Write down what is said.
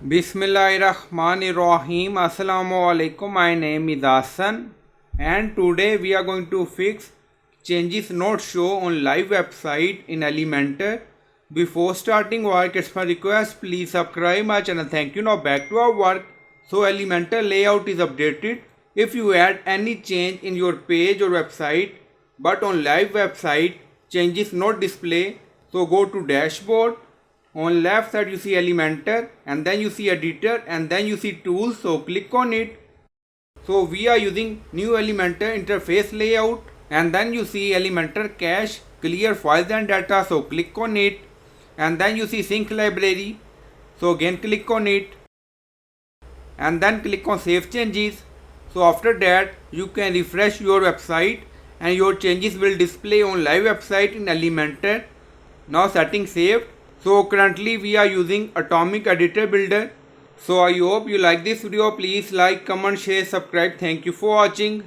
Bismillahirrahmanirrahim. Assalamu alaikum. My name is Hassan and today we are going to fix changes not show on live website in Elementor. Before starting work, it's my request, please subscribe my channel. Thank you. Now back to our work. So Elementor layout is updated. If you add any change in your page or website but on live website changes not display, so go to dashboard. On left side you see Elementor and then you see editor and then you see tools, so click on it. So we are using new Elementor interface layout and then you see Elementor cache, clear files and data, so click on it. And then you see sync library, so again click on it and then click on save changes. So after that you can refresh your website and your changes will display on live website in Elementor. Now settings saved. So currently we are using Atomic Editor Builder. So I hope you like this video. Please like, comment, share, subscribe. Thank you for watching.